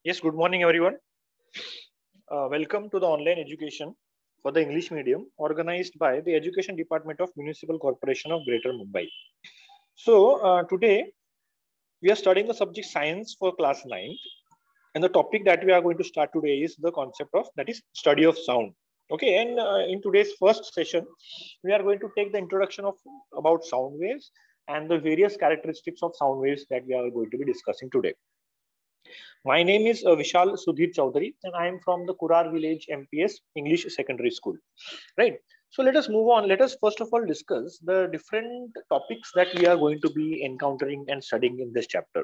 Yes, good morning, everyone. Welcome to the online education for the English medium organized by the Education Department of Municipal Corporation of Greater Mumbai. Today we are studying the subject science for class 9, and the topic that we are going to start today is the concept of that is study of sound. Okay, and in today's first session, we are going to take the introduction of about sound waves and the various characteristics of sound waves that we are going to be discussing today. My name is Vishal Sudhir Chaudhary, and I am from the Kurar Village MPS English Secondary School. Right. So let us move on. Let us first of all discuss the different topics that we are going to be encountering and studying in this chapter.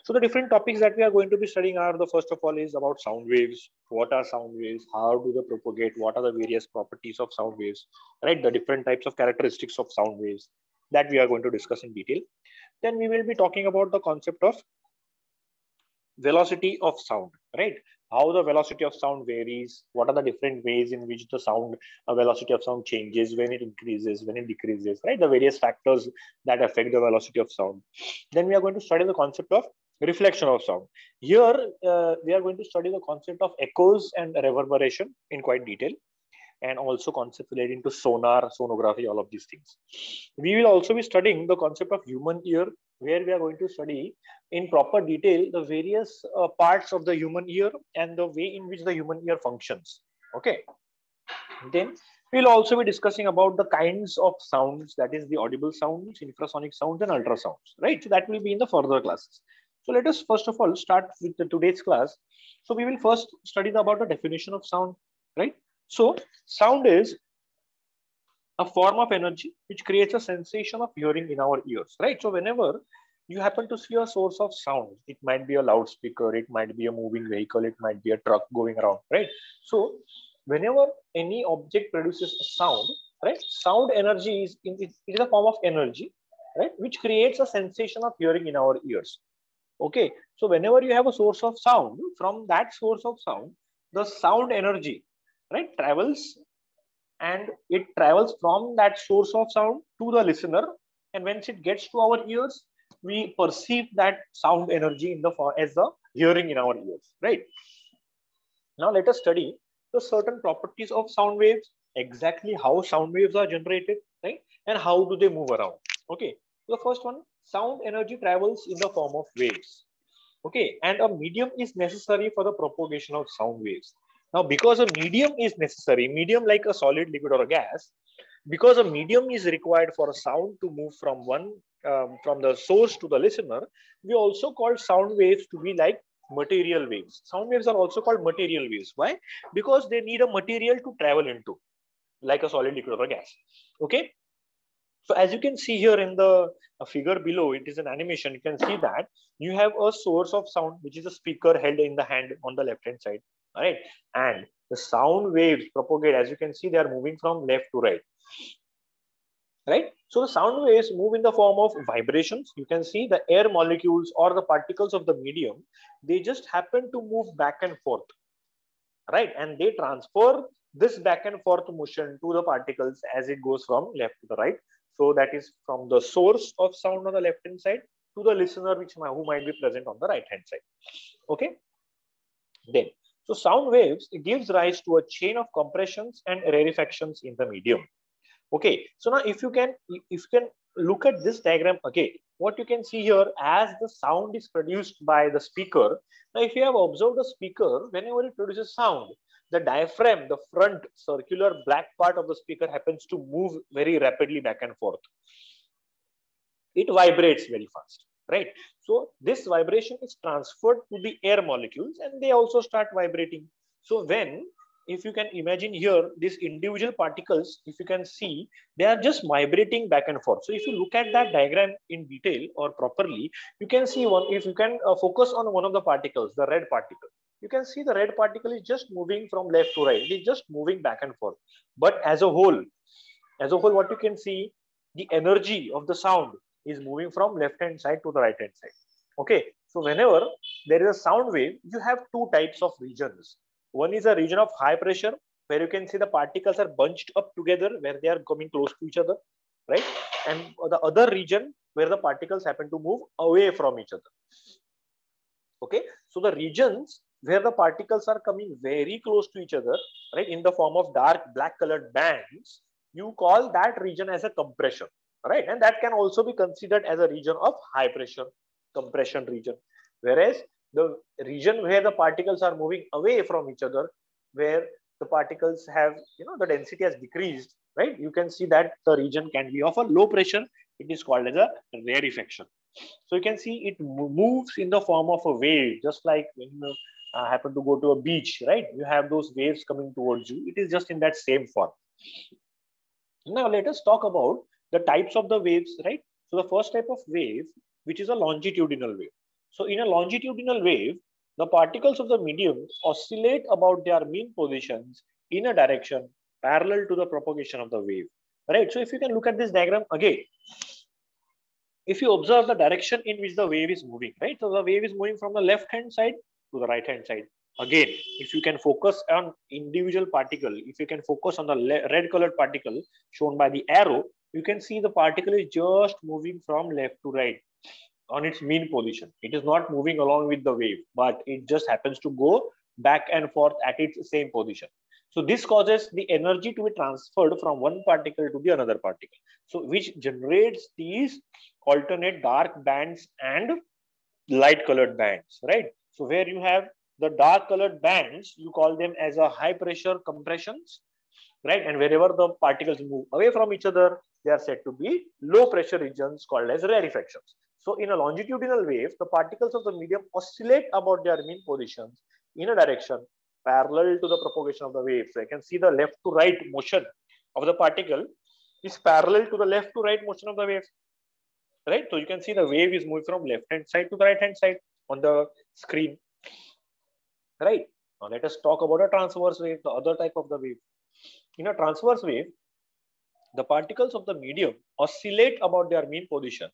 So the different topics that we are going to be studying are the first of all is about sound waves. What are sound waves? How do they propagate? What are the various properties of sound waves? Right. The different types of characteristics of sound waves that we are going to discuss in detail. Then we will be talking about the concept of velocity of sound, right? How the velocity of sound varies, what are the different ways in which the sound velocity of sound changes, when it increases, when it decreases, right? The various factors that affect the velocity of sound. Then we are going to study the concept of reflection of sound. Here we are going to study the concept of echoes and reverberation in quite detail, and also concepts relating to sonar, sonography, all of these things. We will also be studying the concept of human ear, where we are going to study in proper detail the various parts of the human ear and the way in which the human ear functions. Okay. Then we'll also be discussing about the kinds of sounds, that is the audible sounds, infrasonic sounds, and ultrasounds, right? So that will be in the further classes. So let us first of all start with today's class. So we will first study about the definition of sound, right? So sound is a form of energy which creates a sensation of hearing in our ears, right? So whenever you happen to see a source of sound, it might be a loudspeaker, it might be a moving vehicle, it might be a truck going around, right? So whenever any object produces a sound, right, sound energy it is a form of energy, right, which creates a sensation of hearing in our ears. Okay, so whenever you have a source of sound, from that source of sound, the sound energy, right, travels, and it travels from that source of sound to the listener, and once it gets to our ears, we perceive that sound energy in the as the hearing in our ears, right? Now let us study the certain properties of sound waves, exactly how sound waves are generated, right, and how do they move around. Okay, the first one, sound energy travels in the form of waves. Okay, and a medium is necessary for the propagation of sound waves. Now, because a medium is necessary, medium like a solid, liquid, or a gas, because a medium is required for a sound to move from from the source to the listener, we also call sound waves to be like material waves. Sound waves are also called material waves. Why? Because they need a material to travel into, like a solid, liquid, or a gas. Okay, so as you can see here in the figure below, it is an animation. You can see that you have a source of sound, which is a speaker held in the hand on the left hand side. All right. And the sound waves propagate, as you can see, they are moving from left to right. Right. So the sound waves move in the form of vibrations. You can see the air molecules or the particles of the medium, they just happen to move back and forth. Right. And they transfer this back and forth motion to the particles as it goes from left to the right. So that is from the source of sound on the left hand side to the listener, who might be present on the right hand side. Okay. Then, so sound waves, it gives rise to a chain of compressions and rarefactions in the medium. Okay, so now if you can look at this diagram again, what you can see here, as the sound is produced by the speaker. Now, if you have observed the speaker, whenever it produces sound, the diaphragm, the front circular black part of the speaker, happens to move very rapidly back and forth. It vibrates very fast, right? So this vibration is transferred to the air molecules, and they also start vibrating. So when, if you can imagine here, these individual particles, if you can see, they are just vibrating back and forth. So if you look at that diagram in detail or properly, you can see one, if you can focus on one of the particles, the red particle, you can see the red particle is just moving from left to right. It is just moving back and forth. But as a whole, what you can see, the energy of the sound is moving from left hand side to the right hand side. Okay, so whenever there is a sound wave, you have two types of regions. One is a region of high pressure, where you can see the particles are bunched up together, where they are coming close to each other, right? And the other region where the particles happen to move away from each other. Okay, so the regions where the particles are coming very close to each other, right, in the form of dark black colored bands, you call that region as a compression, right? And that can also be considered as a region of high pressure, compression region. Whereas the region where the particles are moving away from each other, where the particles have, the density has decreased, right? You can see that the region can be of a low pressure. It is called as a rarefaction. So you can see it moves in the form of a wave, just like when you happen to go to a beach, right? You have those waves coming towards you. It is just in that same form. Now let us talk about the types of the waves, right? So the first type of wave, which is a longitudinal wave. So in a longitudinal wave, the particles of the medium oscillate about their mean positions in a direction parallel to the propagation of the wave, right? So if you can look at this diagram again, if you observe the direction in which the wave is moving, right? So the wave is moving from the left hand side to the right hand side. Again, if you can focus on individual particle, if you can focus on the red colored particle shown by the arrow, you can see the particle is just moving from left to right on its mean position. It is not moving along with the wave, but it just happens to go back and forth at its same position. So this causes the energy to be transferred from one particle to the another particle. So which generates these alternate dark bands and light colored bands, right? So where you have the dark colored bands, you call them as a high pressure compressions, right? And wherever the particles move away from each other, they are said to be low pressure regions called as rarefactions. So in a longitudinal wave, the particles of the medium oscillate about their mean positions in a direction parallel to the propagation of the wave. So I can see the left to right motion of the particle is parallel to the left to right motion of the wave, right? So you can see the wave is moving from left hand side to the right hand side on the screen, right? Now let us talk about a transverse wave, the other type of the wave. In a transverse wave, the particles of the medium oscillate about their mean positions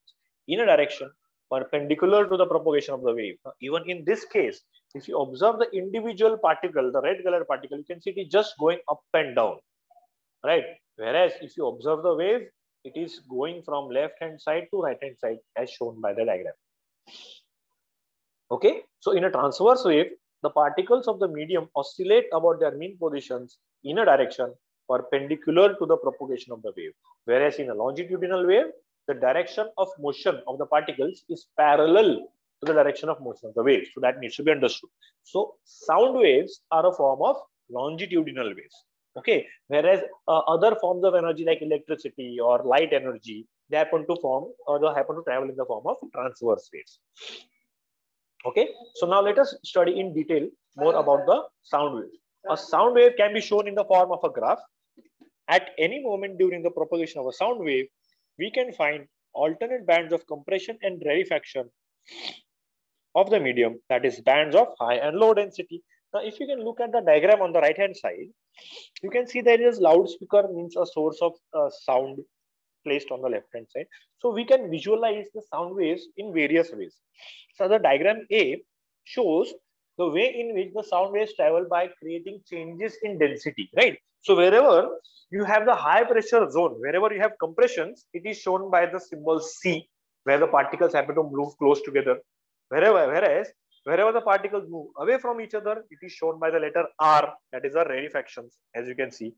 in a direction perpendicular to the propagation of the wave. Now, even in this case, if you observe the individual particle, the red colored particle, you can see it is just going up and down, right? Whereas if you observe the wave, it is going from left hand side to right hand side as shown by the diagram. Okay, so in a transverse wave, the particles of the medium oscillate about their mean positions in a direction perpendicular to the propagation of the wave. Whereas in a longitudinal wave, the direction of motion of the particles is parallel to the direction of motion of the wave. So that needs to be understood. So sound waves are a form of longitudinal waves. Okay, whereas other forms of energy like electricity or light energy, they happen to form or they happen to travel in the form of transverse waves. Okay, so now let us study in detail more about the sound wave. A sound wave can be shown in the form of a graph. At any moment during the propagation of a sound wave, we can find alternate bands of compression and rarefaction of the medium, that is bands of high and low density. Now, if you can look at the diagram on the right hand side, you can see there is loudspeaker, means a source of sound placed on the left hand side. So we can visualize the sound waves in various ways. So the diagram A shows the way in which the sound waves travel by creating changes in density, right? So wherever you have the high pressure zone, wherever you have compressions, it is shown by the symbol C, where the particles happen to move close together. Whereas wherever the particles move away from each other, it is shown by the letter R, that is the rarefactions, as you can see,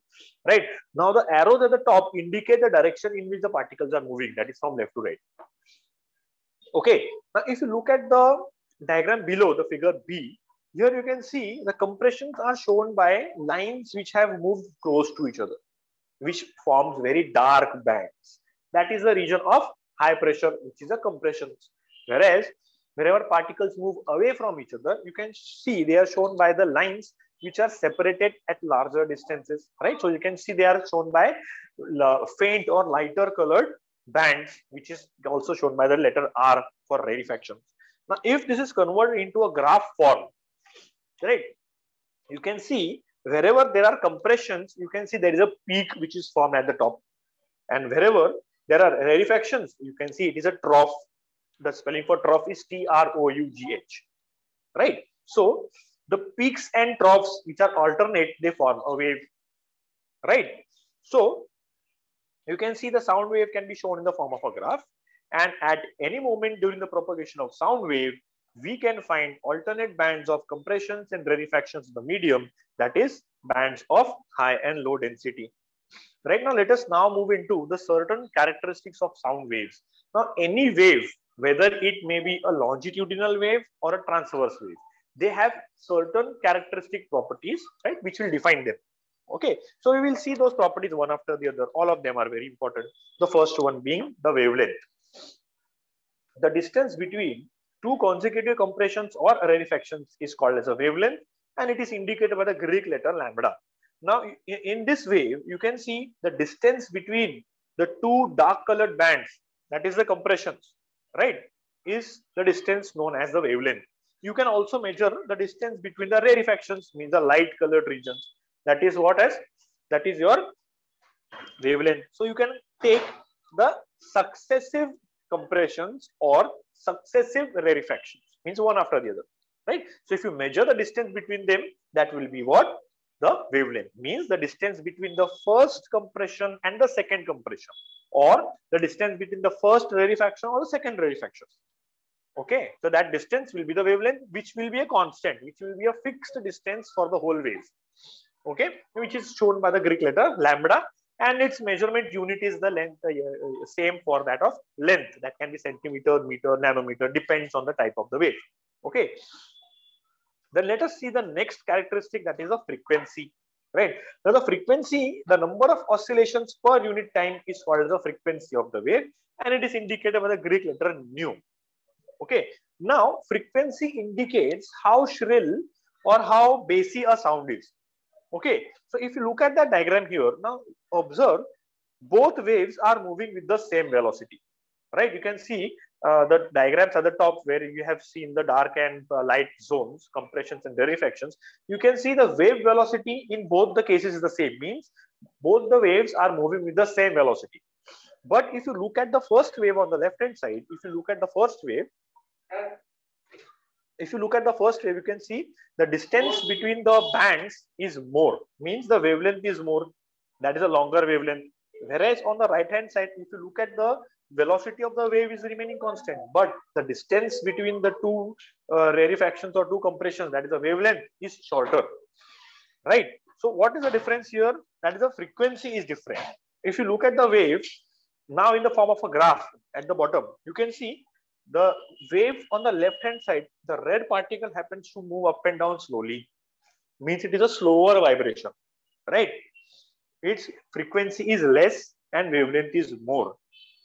right? Now the arrows at the top indicate the direction in which the particles are moving, that is from left to right. Okay, now if you look at the diagram below, the figure B, here you can see the compressions are shown by lines which have moved close to each other, which forms very dark bands. That is the region of high pressure, which is a compression. Whereas wherever particles move away from each other, you can see they are shown by the lines which are separated at larger distances, right? So you can see they are shown by faint or lighter colored bands, which is also shown by the letter R for rarefaction. Now, if this is converted into a graph form, right, you can see wherever there are compressions, you can see there is a peak which is formed at the top, and wherever there are rarefactions, you can see it is a trough. The spelling for trough is T-R-O-U-G-H, right? So the peaks and troughs which are alternate, they form a wave, right? So you can see the sound wave can be shown in the form of a graph, and at any moment during the propagation of sound wave, we can find alternate bands of compressions and rarefactions in the medium, that is bands of high and low density. Right now, let us now move into the certain characteristics of sound waves. Now, any wave, whether it may be a longitudinal wave or a transverse wave, they have certain characteristic properties, right, which will define them. Okay, so we will see those properties one after the other. All of them are very important. The first one being the wavelength. The distance between two consecutive compressions or rarefactions is called as a wavelength, and it is indicated by the Greek letter lambda. Now, in this wave, you can see the distance between the two dark colored bands, that is the compressions, right, is the distance known as the wavelength. You can also measure the distance between the rarefactions, means the light colored regions. That is that is your wavelength. So you can take the successive compressions or successive rarefactions, means one after the other, right? So if you measure the distance between them, that will be what? The wavelength, means the distance between the first compression and the second compression, or the distance between the first rarefaction or the second rarefaction. Okay, so that distance will be the wavelength, which will be a constant, which will be a fixed distance for the whole wave. Okay, which is shown by the Greek letter lambda, and its measurement unit is the length, same for that of length. That can be centimeter, meter, nanometer, depends on the type of the wave. Okay, then let us see the next characteristic, that is the frequency. Right, now the frequency, the number of oscillations per unit time, is called the frequency of the wave, and it is indicated by the Greek letter nu. Okay, now frequency indicates how shrill or how bassy a sound is. Okay, so if you look at that diagram here, now observe both waves are moving with the same velocity, right? You can see the diagrams at the top where you have seen the dark and light zones, compressions and rarefactions. You can see the wave velocity in both the cases is the same, means both the waves are moving with the same velocity. But if you look at the first wave on the left hand side, if you look at the first wave, you can see the distance between the bands is more, means the wavelength is more, that is a longer wavelength. Whereas on the right hand side, if you look at the velocity of the wave is remaining constant, but the distance between the two rarefactions or two compressions, that is the wavelength, is shorter, right? So what is the difference here? That is the frequency is different. If you look at the wave now in the form of a graph at the bottom, you can see the wave on the left hand side, the red particle happens to move up and down slowly, means it is a slower vibration, right? Its frequency is less and wavelength is more.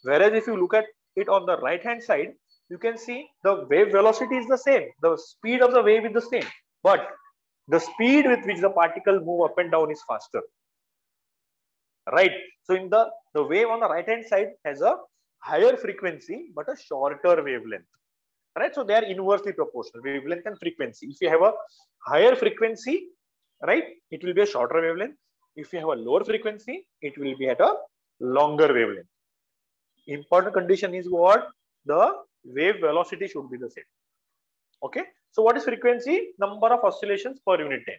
Whereas if you look at it on the right hand side, you can see the wave velocity is the same, the speed of the wave is the same, but the speed with which the particle move up and down is faster, right? So in the wave on the right hand side has a higher frequency but a shorter wavelength, right? So they are inversely proportional, wavelength and frequency. If you have a higher frequency, right, it will be a shorter wavelength. If you have a lower frequency, it will be at a longer wavelength. Important condition is what? The wave velocity should be the same. Okay, so what is frequency? Number of oscillations per unit time.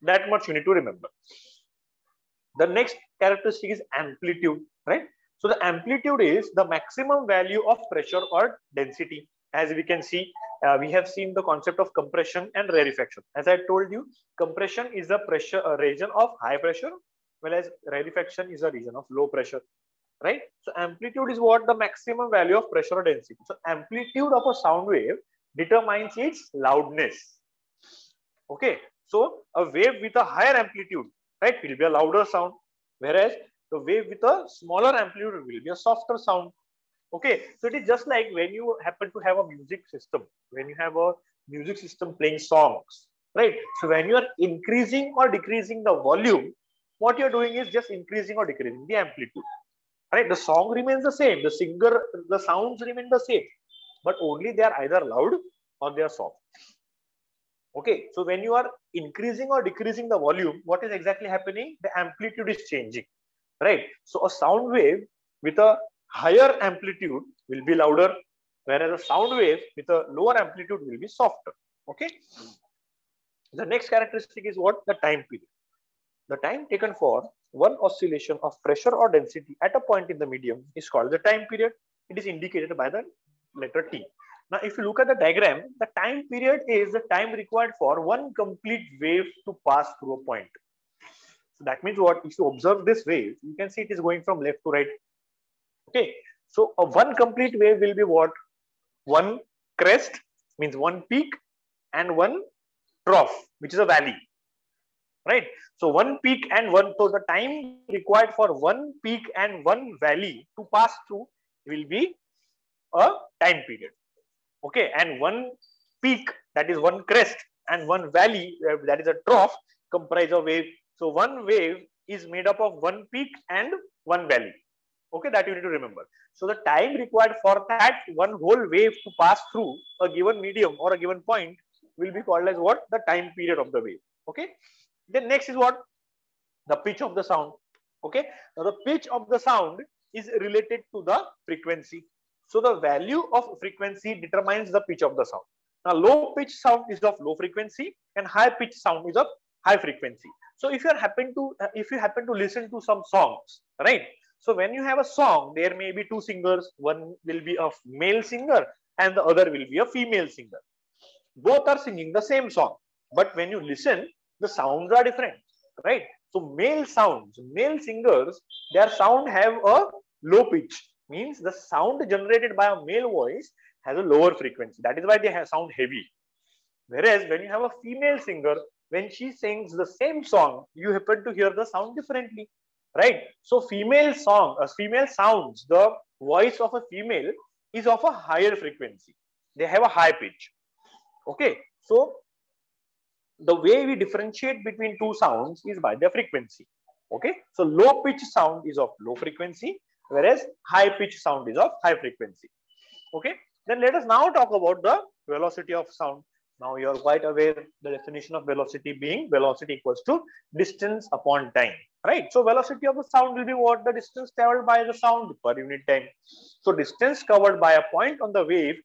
That much you need to remember. The next characteristic is amplitude, right? So the amplitude is the maximum value of pressure or density. As we can see, we have seen the concept of compression and rarefaction. As I told you, compression is a pressure, a region of high pressure, whereas rarefaction is a region of low pressure, right? So amplitude is what? The maximum value of pressure or density. So amplitude of a sound wave determines its loudness. Okay, so a wave with a higher amplitude, right, will be a louder sound, whereas the wave with a smaller amplitude will be a softer sound. Okay, so it is just like when you happen to have a music system, when you have a music system playing songs, right? So when you are increasing or decreasing the volume, what you're doing is just increasing or decreasing the amplitude, right? The song remains the same, the sounds remain the same, but only they are either loud or they are soft. Okay, so when you are increasing or decreasing the volume, what is exactly happening? The amplitude is changing, right? So a sound wave with a higher amplitude will be louder, whereas a sound wave with a lower amplitude will be softer. Okay. The next characteristic is what? The time period. The time taken for one oscillation of pressure or density at a point in the medium is called the time period. It is indicated by the letter T. Now, if you look at the diagram, the time period is the time required for one complete wave to pass through a point. So that means what? If you observe this wave, you can see it is going from left to right. Okay. So a one complete wave will be what? One crest, means one peak, and one trough, which is a valley. Right. So one peak and one, so the time required for one peak and one valley to pass through will be a time period. Okay. And one peak, that is one crest, and one valley, that is a trough, comprise a wave. So one wave is made up of one peak and one valley. Okay, that you need to remember. So the time required for that one whole wave to pass through a given medium or a given point will be called as what? The time period of the wave. Okay. Then next is what? The pitch of the sound. Okay. Now the pitch of the sound is related to the frequency. So the value of frequency determines the pitch of the sound. Now low pitch sound is of low frequency and high pitch sound is of high frequency. So if you happen to listen to some songs, right? So when you have a song, there may be two singers. One will be a male singer and the other will be a female singer. Both are singing the same song, but when you listen, the sounds are different, right? So male sounds, male singers, their sound have a low pitch, means the sound generated by a male voice has a lower frequency. That is why they sound heavy. Whereas when you have a female singer, when she sings the same song, you happen to hear the sound differently, right? So female sounds, the voice of a female is of a higher frequency. They have a high pitch. Okay. So the way we differentiate between two sounds is by their frequency. Okay. So low pitch sound is of low frequency, whereas high pitch sound is of high frequency. Okay. Then let us now talk about the velocity of sound. Now you are quite aware the definition of velocity being velocity equals to distance upon time, right? So velocity of the sound will be what? The distance traveled by the sound per unit time. So distance covered by a point on the wave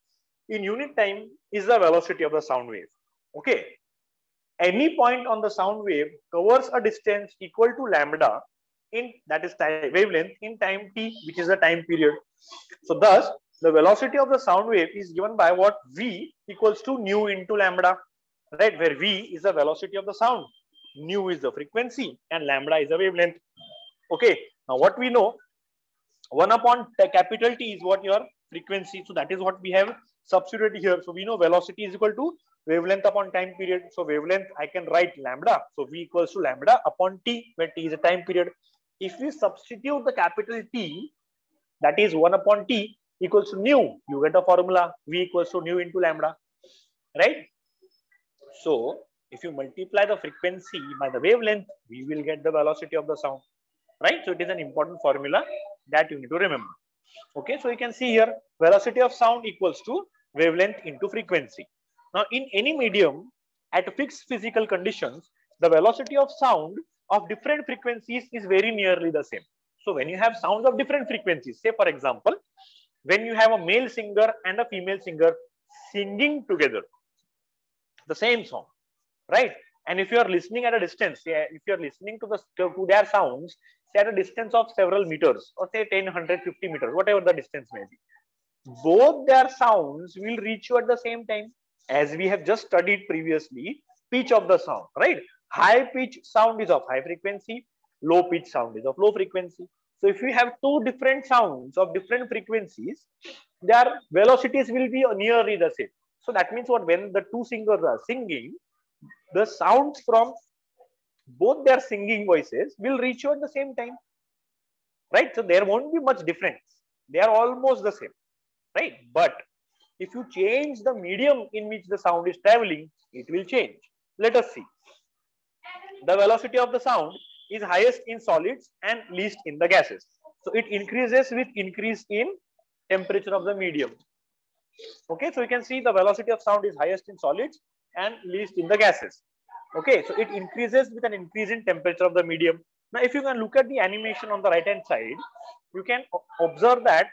in unit time is the velocity of the sound wave. Okay. Any point on the sound wave covers a distance equal to lambda in, that is time, wavelength, in time t, which is the time period. So thus the velocity of the sound wave is given by what? V equals to nu into lambda, right? Where V is the velocity of the sound, nu is the frequency, and lambda is the wavelength. Okay. Now what we know, 1 upon capital T is what? Your frequency. So that is what we have substituted here. So we know velocity is equal to wavelength upon time period. So wavelength, I can write lambda. So V equals to lambda upon T, where T is a time period. If we substitute the capital T, that is 1 upon T, equals to nu, you get a formula V equals to nu into lambda, right? So if you multiply the frequency by the wavelength, we will get the velocity of the sound, right? So it is an important formula that you need to remember. Okay, so you can see here velocity of sound equals to wavelength into frequency. Now in any medium at fixed physical conditions, the velocity of sound of different frequencies is very nearly the same. So when you have sounds of different frequencies, say for example, when you have a male singer and a female singer singing together the same song, right? And if you are listening at a distance, if you are listening to their sounds, say at a distance of several meters, or say 10, 150 meters, whatever the distance may be, both their sounds will reach you at the same time. As we have just studied previously, pitch of the sound, right? High pitch sound is of high frequency, low pitch sound is of low frequency. So if we have two different sounds of different frequencies, their velocities will be nearly the same. So that means what? When the two singers are singing, the sounds from both their singing voices will reach you at the same time, right? So there won't be much difference. They are almost the same, right? But if you change the medium in which the sound is traveling, it will change. Let us see. The velocity of the sound is highest in solids and least in the gases. So it increases with increase in temperature of the medium. Okay, so you can see the velocity of sound is highest in solids and least in the gases. Okay, so it increases with an increase in temperature of the medium. Now, if you can look at the animation on the right hand side, you can observe that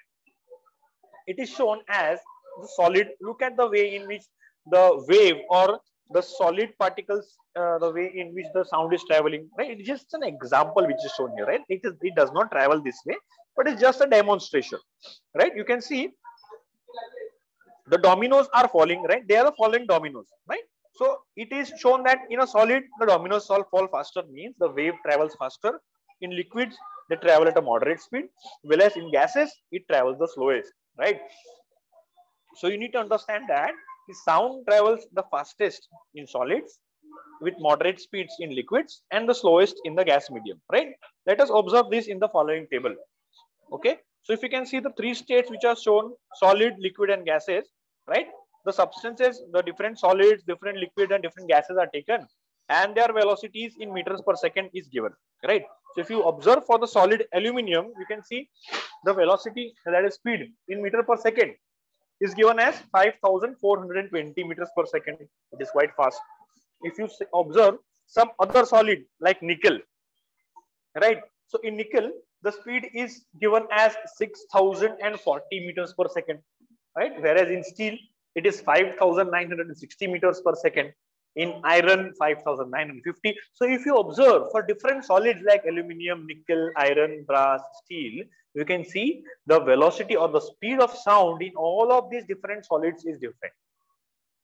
it is shown as the solid. Look at the way in which the wave or the solid particles, the way in which the sound is traveling, right? It's just an example which is shown here, right? It does not travel this way, but it's just a demonstration, right? You can see the dominoes are falling, right? They are the falling dominoes, right? So it is shown that in a solid, the dominoes fall faster, means the wave travels faster. In liquids, they travel at a moderate speed, whereas in gases, it travels the slowest, right? So you need to understand that the sound travels the fastest in solids, with moderate speeds in liquids, and the slowest in the gas medium, right? Let us observe this in the following table. Okay, so if you can see the three states which are shown, solid, liquid, and gases, right? The substances, the different solids, different liquid, and different gases are taken, and their velocities in meters per second is given, right? So if you observe for the solid aluminum, you can see the velocity, that is speed in meter per second, is given as 5,420 meters per second. It is quite fast. If you observe some other solid like nickel, right? So in nickel, the speed is given as 6,040 meters per second, right? Whereas in steel, it is 5,960 meters per second. In iron, 5,950. So if you observe for different solids like aluminum, nickel, iron, brass, steel, you can see the velocity or the speed of sound in all of these different solids is different,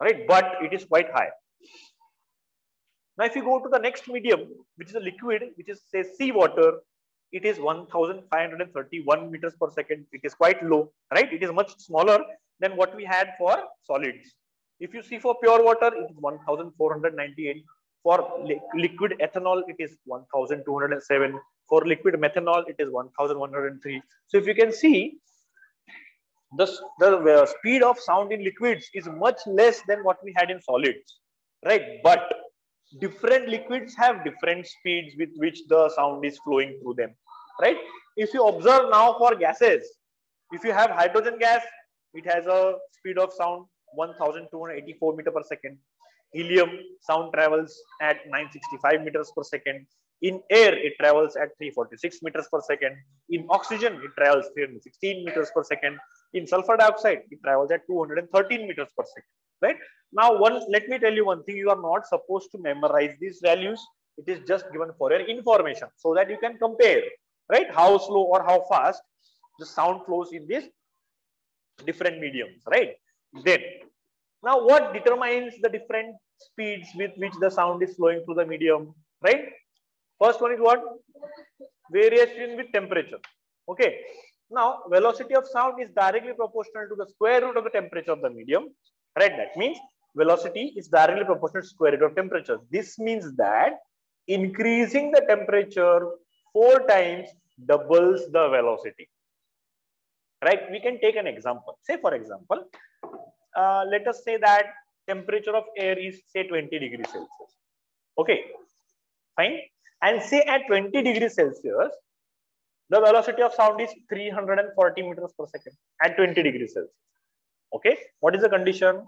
right? But it is quite high. Now, if you go to the next medium, which is a liquid, which is say seawater, it is 1,531 meters per second. It is quite low, right? It is much smaller than what we had for solids. If you see for pure water, it is 1,498. For liquid ethanol, it is 1,207. For liquid methanol, it is 1,103. So if you can see, the speed of sound in liquids is much less than what we had in solids, right? But different liquids have different speeds with which the sound is flowing through them, right? If you observe now for gases, if you have hydrogen gas, it has a speed of sound 1,284 meters per second. Helium, sound travels at 965 meters per second. In air, it travels at 346 meters per second. In oxygen, it travels 316 meters per second. In sulfur dioxide, it travels at 213 meters per second, right? Now, let me tell you one thing. You are not supposed to memorize these values. It is just given for your information so that you can compare, right? How slow or how fast the sound flows in these different mediums, right? Then, now what determines the different speeds with which the sound is flowing through the medium, right? First one is what? Variation with temperature. Okay. Now, velocity of sound is directly proportional to the square root of the temperature of the medium, right? That means velocity is directly proportional to square root of temperature. This means that increasing the temperature 4 times doubles the velocity, right? We can take an example. Say, for example, let us say that temperature of air is say 20 degrees Celsius. Okay, fine. And say at 20 degrees Celsius, the velocity of sound is 340 meters per second at 20 degrees Celsius. Okay, what is the condition?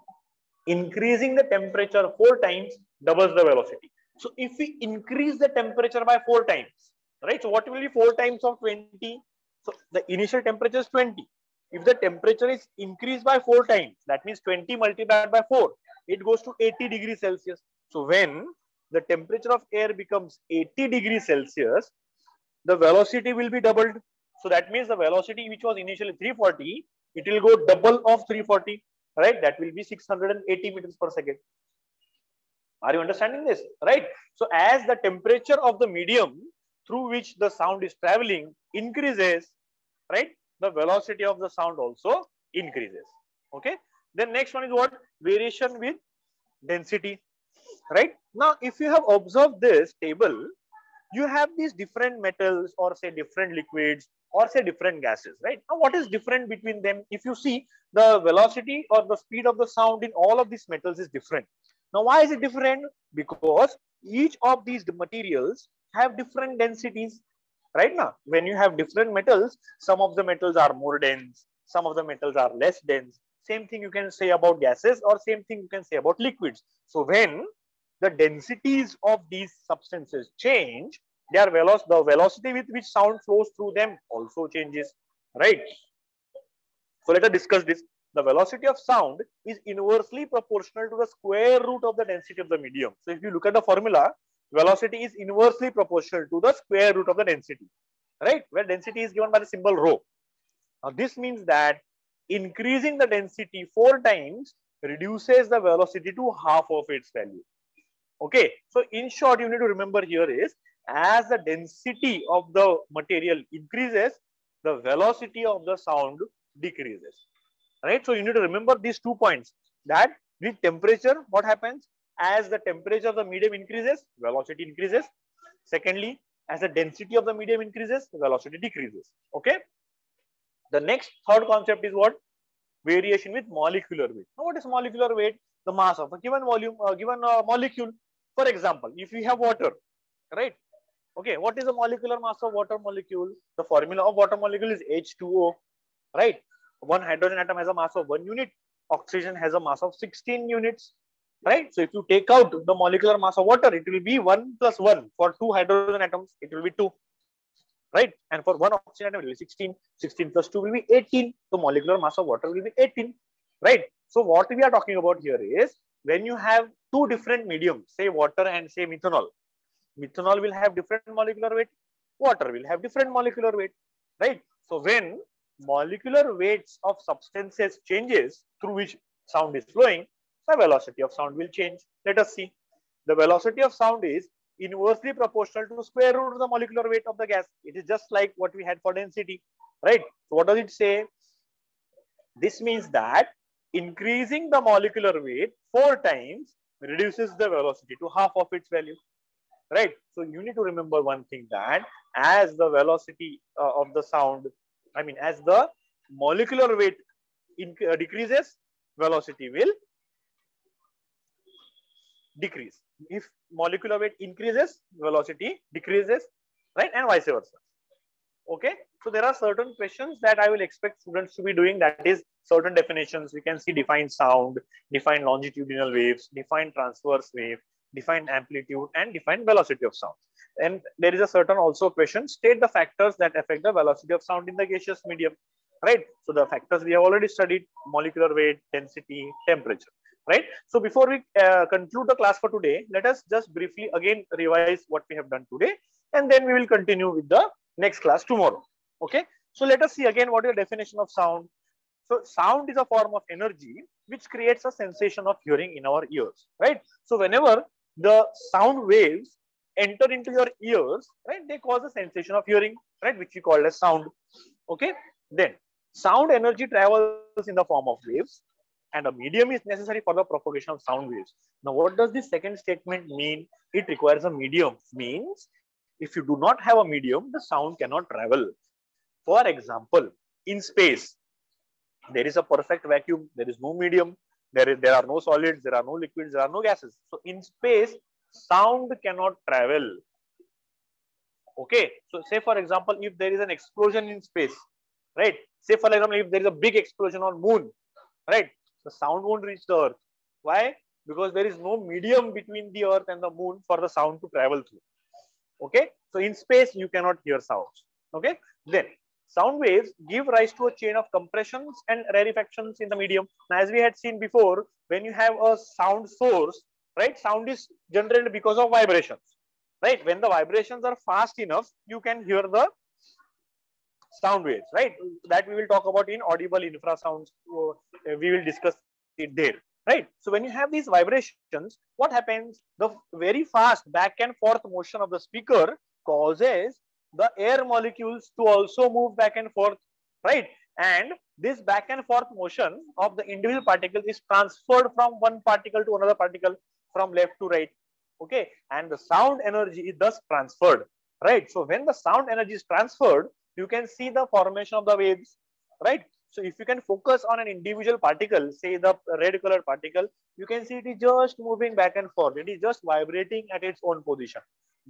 Increasing the temperature 4 times doubles the velocity. So if we increase the temperature by 4 times, right? So what will be 4 times of 20? So the initial temperature is 20. If the temperature is increased by 4 times, that means 20 multiplied by 4, it goes to 80 degrees Celsius. So when the temperature of air becomes 80 degrees Celsius, the velocity will be doubled. So that means the velocity which was initially 340, it will go double of 340, right? That will be 680 meters per second. Are you understanding this, right? So as the temperature of the medium through which the sound is traveling increases, right, the velocity of the sound also increases. Okay. Then next one is what? Variation with density, right? Now, if you have observed this table, you have these different metals or say different liquids or say different gases, right? Now, what is different between them? If you see, the velocity or the speed of the sound in all of these metals is different. Now, why is it different? Because each of these materials have different densities, right? Now, when you have different metals, some of the metals are more dense, some of the metals are less dense. Same thing you can say about gases, or same thing you can say about liquids. So when the densities of these substances change, the velocity with which sound flows through them also changes, right? So let us discuss this. The velocity of sound is inversely proportional to the square root of the density of the medium. So if you look at the formula, velocity is inversely proportional to the square root of the density, right? Where density is given by the symbol rho. Now this means that increasing the density 4 times reduces the velocity to half of its value. Okay, so in short, you need to remember here is, as the density of the material increases, the velocity of the sound decreases. Right? So you need to remember these 2 points, that with temperature, what happens? As the temperature of the medium increases, velocity increases. Secondly, as the density of the medium increases, velocity decreases. Okay. The next third concept is what? Variation with molecular weight. Now, what is molecular weight? The mass of a given volume, given molecule. For example, if we have water, right? Okay, what is the molecular mass of water molecule? The formula of water molecule is H2O, right? One hydrogen atom has a mass of 1 unit. Oxygen has a mass of 16 units, right? So if you take out the molecular mass of water, it will be 1 plus 1. For 2 hydrogen atoms, it will be 2, right? And for 1 oxygen atom, it will be 16. 16 plus 2 will be 18. So molecular mass of water will be 18, right? So what we are talking about here is, when you have 2 different mediums, say water and say methanol, methanol will have different molecular weight, water will have different molecular weight, right? So when molecular weights of substances changes through which sound is flowing, the velocity of sound will change. Let us see. The velocity of sound is inversely proportional to square root of the molecular weight of the gas. It is just like what we had for density, right? So what does it say? This means that increasing the molecular weight 4 times reduces the velocity to half of its value, right? So you need to remember one thing, that as the velocity of the sound, as the molecular weight decreases, velocity will decrease. If molecular weight increases, velocity decreases, right? And vice versa. Okay, so there are certain questions that I will expect students to be doing, that is certain definitions. We can see define sound, define longitudinal waves, define transverse wave, define amplitude, and define velocity of sound. And there is a certain also question, state the factors that affect the velocity of sound in the gaseous medium, right? So the factors we have already studied: molecular weight, density, temperature, right? So before we conclude the class for today, let us just briefly again revise what we have done today, and then we will continue with the next class tomorrow. Okay, so let us see again what is the definition of sound. So sound is a form of energy which creates a sensation of hearing in our ears, right? So whenever the sound waves enter into your ears, right, they cause a sensation of hearing, right, which we call as sound. Okay, then sound energy travels in the form of waves, and a medium is necessary for the propagation of sound waves. Now, what does this second statement mean? It requires a medium. Means if you do not have a medium, the sound cannot travel. For example, in space, there is a perfect vacuum. There is no medium. There are no solids. There are no liquids. There are no gases. So in space, sound cannot travel. Okay. So say for example, if there is an explosion in space, right? Say for example, if there is a big explosion on moon, right? The sound won't reach the earth. Why? Because there is no medium between the earth and the moon for the sound to travel through. Okay. So in space, you cannot hear sounds. Okay. Then sound waves give rise to a chain of compressions and rarefactions in the medium. Now, as we had seen before, when you have a sound source, right, sound is generated because of vibrations, right? When the vibrations are fast enough, you can hear the sound waves, right? That we will talk about in audible infrasounds. We will discuss it there, right? So when you have these vibrations, what happens? The very fast back and forth motion of the speaker causes the air molecules to also move back and forth, right? And this back and forth motion of the individual particles is transferred from one particle to another particle, from left to right. Okay, and the sound energy is thus transferred, right? So when the sound energy is transferred, you can see the formation of the waves, right? So if you can focus on an individual particle, say the red colored particle, you can see it is just moving back and forth. It is just vibrating at its own position.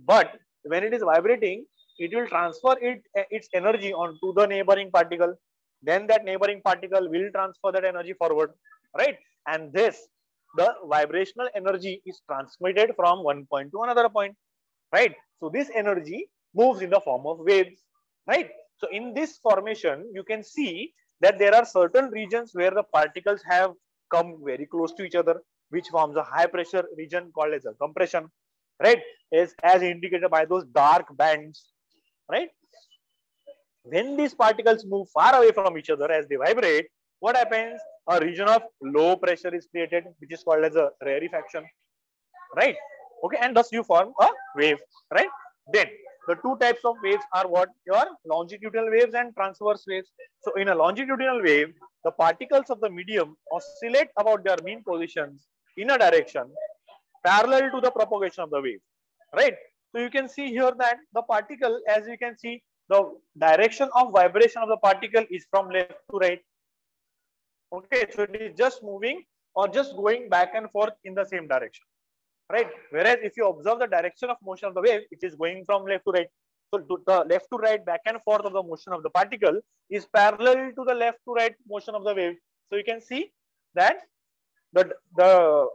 But when it is vibrating, it will transfer its energy onto the neighboring particle. Then that neighboring particle will transfer that energy forward, right? And this, the vibrational energy is transmitted from one point to another point, right? So this energy moves in the form of waves, right? So in this formation, you can see that there are certain regions where the particles have come very close to each other, which forms a high pressure region called as a compression, right? As indicated by those dark bands, right? When these particles move far away from each other as they vibrate, what happens? A region of low pressure is created, which is called as a rarefaction, right? Okay, and thus you form a wave, right? Then the two types of waves are what? Your longitudinal waves and transverse waves. So in a longitudinal wave, the particles of the medium oscillate about their mean positions in a direction parallel to the propagation of the wave, right? So you can see here that the particle, as you can see, the direction of vibration of the particle is from left to right. Okay, so it is just moving or just going back and forth in the same direction, right? Whereas if you observe the direction of motion of the wave, it is going from left to right. So the left to right, back and forth of the motion of the particle is parallel to the left to right motion of the wave. So you can see that the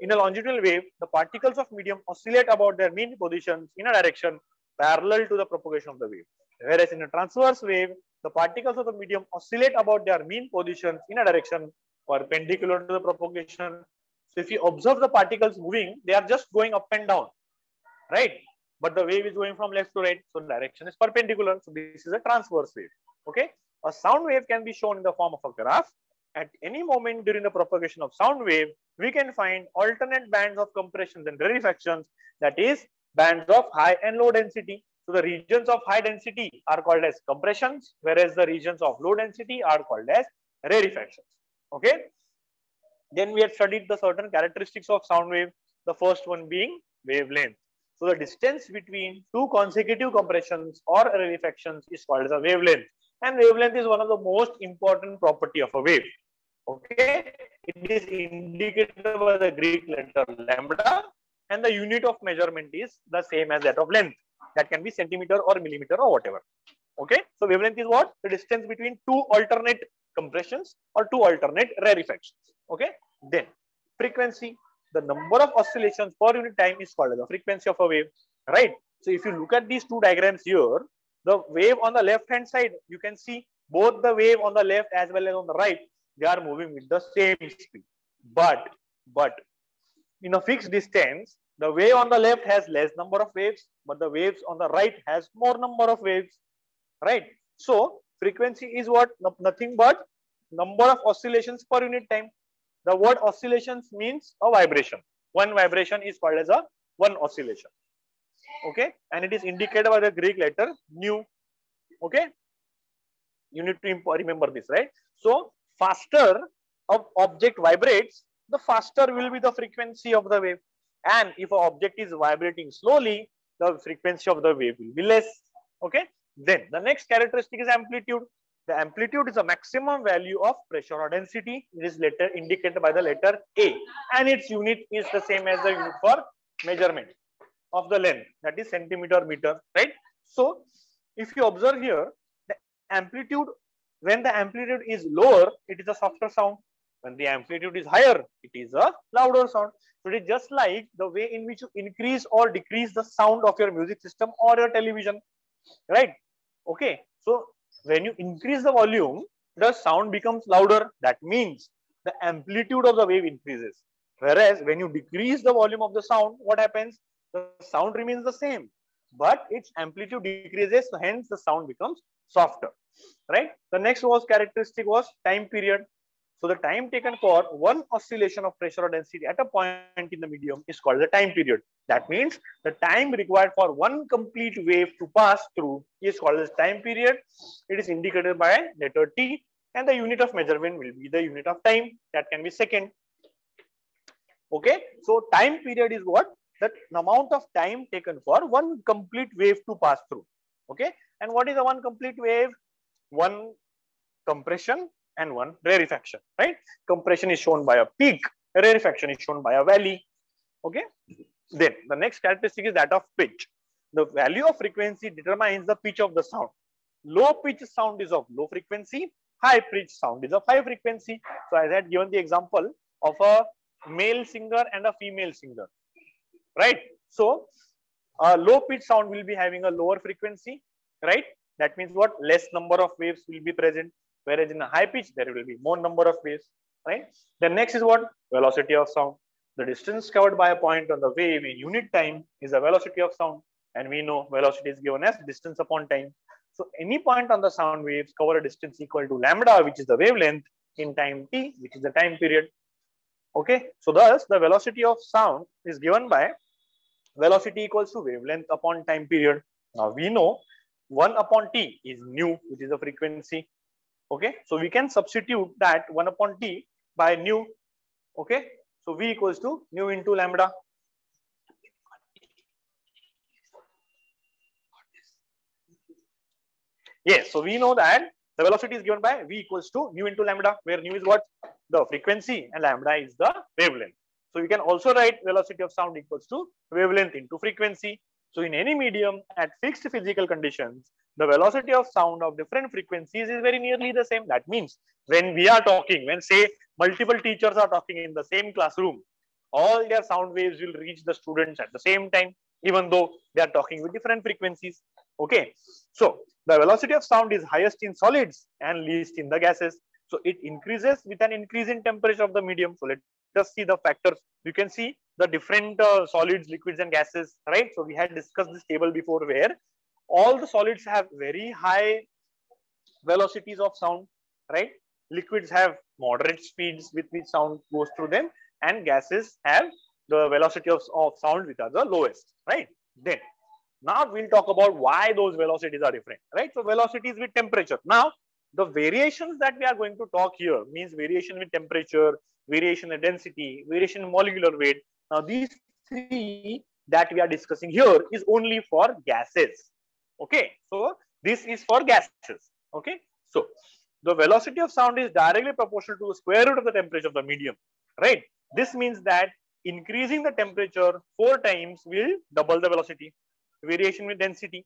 in a longitudinal wave, the particles of medium oscillate about their mean positions in a direction parallel to the propagation of the wave. Whereas in a transverse wave, the particles of the medium oscillate about their mean positions in a direction perpendicular to the propagation. So if you observe the particles moving, they are just going up and down, right? But the wave is going from left to right, so the direction is perpendicular. So this is a transverse wave. Okay, a sound wave can be shown in the form of a graph. At any moment during the propagation of sound wave, we can find alternate bands of compressions and rarefactions, that is bands of high and low density. So the regions of high density are called as compressions, whereas the regions of low density are called as rarefactions. Okay. Then we had studied the certain characteristics of sound wave. The first one being wavelength. So the distance between two consecutive compressions or rarefactions is called as a wavelength. And wavelength is one of the most important property of a wave. Okay, it is indicated by the Greek letter lambda, and the unit of measurement is the same as that of length. That can be centimeter or millimeter or whatever. Okay, so wavelength is what? The distance between two alternate compressions or two alternate rarefactions. Okay, then frequency, the number of oscillations per unit time is called as the frequency of a wave, right? So if you look at these two diagrams here, the wave on the left hand side, you can see both the wave on the left as well as on the right, they are moving with the same speed. But in a fixed distance, the wave on the left has less number of waves, but the waves on the right has more number of waves, right? So frequency is what? Nothing but number of oscillations per unit time. The word oscillations means a vibration. One vibration is called as a one oscillation. Okay, and it is indicated by the Greek letter nu. Okay, you need to remember this, right? So faster an object vibrates, the faster will be the frequency of the wave. And if an object is vibrating slowly, the frequency of the wave will be less. Okay. Then the next characteristic is amplitude. The amplitude is a maximum value of pressure or density. It is letter indicated by the letter A, and its unit is the same as the unit for measurement of the length, that is centimeter meter, right? So if you observe here, the amplitude, when the amplitude is lower, it is a softer sound. When the amplitude is higher, it is a louder sound. So it is just like the way in which you increase or decrease the sound of your music system or your television, right? Okay, so when you increase the volume, the sound becomes louder. That means the amplitude of the wave increases. Whereas when you decrease the volume of the sound, what happens? The sound remains the same, but its amplitude decreases, so hence the sound becomes softer, right? The next characteristic was time period. So the time taken for one oscillation of pressure or density at a point in the medium is called the time period. That means the time required for one complete wave to pass through is called as time period. It is indicated by letter T, and the unit of measurement will be the unit of time, that can be second. Okay, so time period is what? The amount of time taken for one complete wave to pass through. Okay, and what is the one complete wave? One compression and one rarefaction, right? Compression is shown by a peak, rarefaction is shown by a valley. Okay, then the next characteristic is that of pitch. The value of frequency determines the pitch of the sound. Low pitch sound is of low frequency, high pitch sound is of high frequency. So as I had given the example of a male singer and a female singer, right? So a low pitch sound will be having a lower frequency, right? That means what? Less number of waves will be present, whereas in a high pitch there will be more number of waves, right? The next is what? Velocity of sound. The distance covered by a point on the wave in unit time is the velocity of sound, and we know velocity is given as distance upon time. So any point on the sound waves cover a distance equal to lambda, which is the wavelength, in time t, which is the time period. Okay, so thus the velocity of sound is given by velocity equals to wavelength upon time period. Now we know 1 upon t is nu, which is the frequency. Okay, so we can substitute that 1 upon t by nu. Okay, so v equals to nu into lambda. Yes, so we know that the velocity is given by v equals to nu into lambda, where nu is what? The frequency and lambda is the wavelength. So you can also write velocity of sound equals to wavelength into frequency. So in any medium at fixed physical conditions, the velocity of sound of different frequencies is very nearly the same. That means when we are talking, when say multiple teachers are talking in the same classroom, all their sound waves will reach the students at the same time, even though they are talking with different frequencies. Okay, so the velocity of sound is highest in solids and least in the gases. So it increases with an increase in temperature of the medium. So let us see the factors. You can see the different solids, liquids, and gases, right? So we had discussed this table before, where all the solids have very high velocities of sound, right? Liquids have moderate speeds with which sound goes through them, and gases have the velocity of sound which are the lowest, right? Then now we'll talk about why those velocities are different, right? So velocities with temperature. Now the variations that we are going to talk here means variation with temperature, variation in density, variation in molecular weight. Now these three that we are discussing here is only for gases. Okay, so this is for gases. Okay, so the velocity of sound is directly proportional to the square root of the temperature of the medium, right? This means that increasing the temperature 4 times will double the velocity. Variation with density.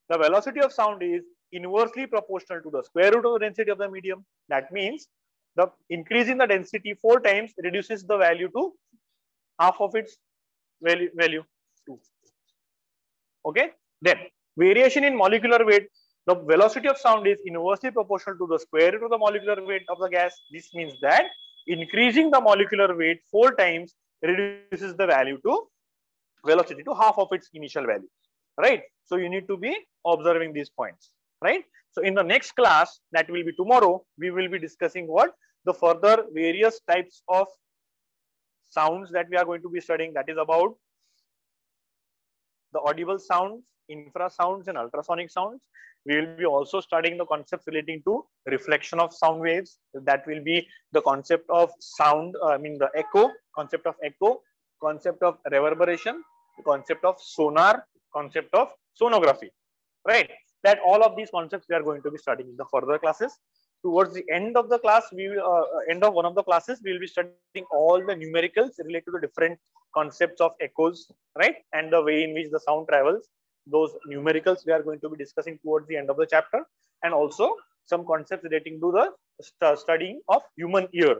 The velocity of sound is inversely proportional to the square root of the density of the medium. That means the increasing the density 4 times reduces the value to half of its value 2. Okay, then variation in molecular weight. The velocity of sound is inversely proportional to the square root of the molecular weight of the gas. This means that increasing the molecular weight 4 times reduces the value to velocity to half of its initial value, right? So you need to be observing these points, right? So in the next class, that will be tomorrow, we will be discussing what the further various types of sounds that we are going to be studying. That is about the audible sounds, infrasounds, and ultrasonic sounds. We will be also studying the concepts relating to reflection of sound waves. That will be the concept of sound, the echo, concept of echo, concept of reverberation, the concept of sonar, concept of sonography, right? That all of these concepts we are going to be studying in the further classes. Towards the end of the class, we will end of one of the classes, we will be studying all the numericals related to different concepts of echoes, right? And the way in which the sound travels. Those numericals we are going to be discussing towards the end of the chapter, and also some concepts relating to the studying of human ear,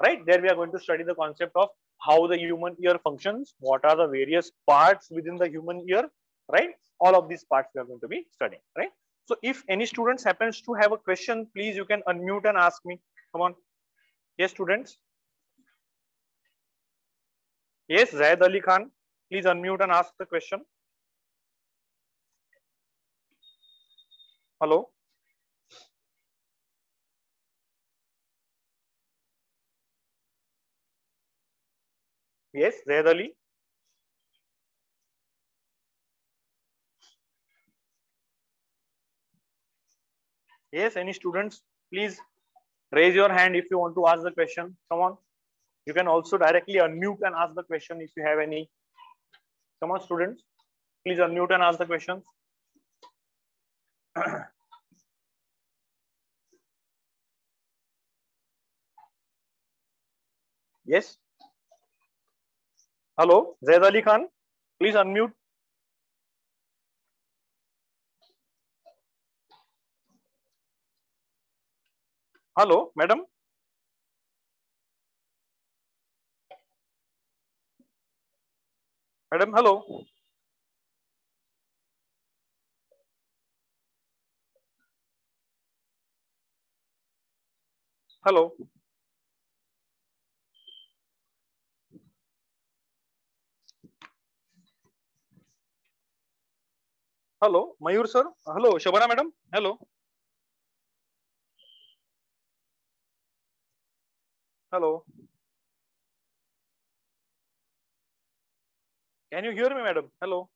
right? There we are going to study the concept of how the human ear functions, what are the various parts within the human ear, right? All of these parts we are going to be studying, right? So if any students happens to have a question, please you can unmute and ask me. Come on. Yes, students. Yes, Zaid Ali Khan, please unmute and ask the question. Hello. Yes, Zaid Ali. Yes, any students, please raise your hand if you want to ask the question. Come on. You can also directly unmute and ask the question if you have any. Come on, students. Please unmute and ask the questions. Yes. Hello, Zaid Ali Khan. Please unmute. Hello, madam. Madam, hello. Hello. Hello, Mayur sir. Hello, Shabana madam. Hello. Hello. Can you hear me, madam? Hello.